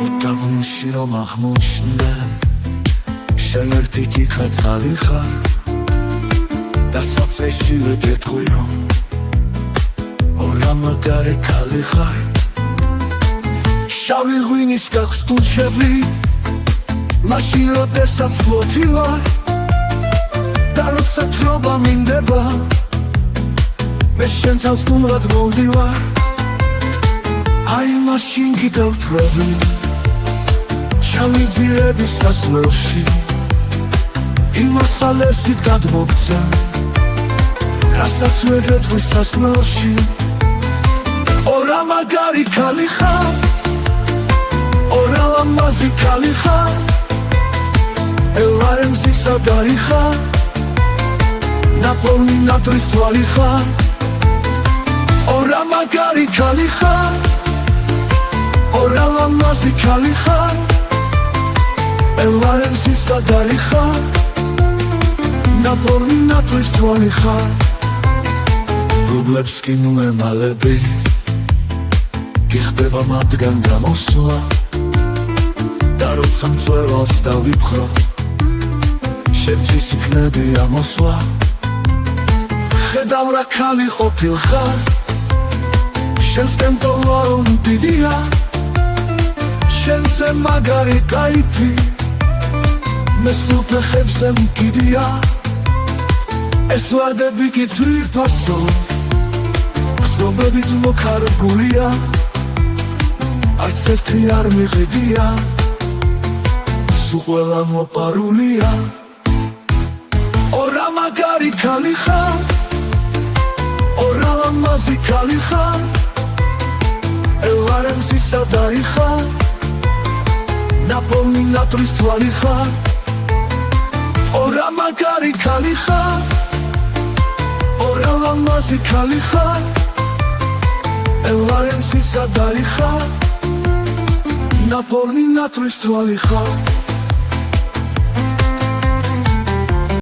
უდაბნოში რომ აღმოჩნდა შენ ერთი ჭიქა-ცალი ხარ და საწეში ვეკეთხვი რომ ორამაგარი ქალი ხარ შავი ღვინის გახსტუჩები მაშინ როდესაც ფლოთი ვარ და როცა თრობა მინდება მე შენ თავს სტუმრად მოვდივარ აი მაშინ გიდავთვრები ჩამიძირები სასმელში იმას ალერსით გადმოგცა რასაც ვეგეთვი სასმელში ორამაგარი ქალი ხარ ორალამაზი ქალი ხარ ელარემსი სადარი ხარ ნაპოვნი ნატრის თვალი ხარ ორამაგარი ქალი ხარ ორალამაზი ქალი ხარ ელარემსი სადარი ხარ ნაპოვნი ნატრის თვალი ხარ რუბლებს კი ნუ ემალები გიხდება მათგან გამოსვლა და როცა მწვერვალს დავიფხრო შემცის იქნები ამოსვლა ხედავ რა ქალი ყოფილ ხარ შენსკენ ტოვა რომ დიდია შენზე მაგარი კაიფი მე სულ ფეხებზე მკიდია ეს ვარდები კი ძვირფასო ხსნობებით მოკარგულია არც ერთი არ მიყიდია სულ ყველა მოპარულია ორამაგარი ქალი ხარ ორალამაზი ქალი ხარ ელარემსი სადარი ხარ ნაპოვნი ნატრის თვალი ხარ ორამაგარი ქალი ხარ ორალამაზი ქალი ხარ ელარემსი სადარი ხარ ნაპოვნი ნატრის თვალი ხარ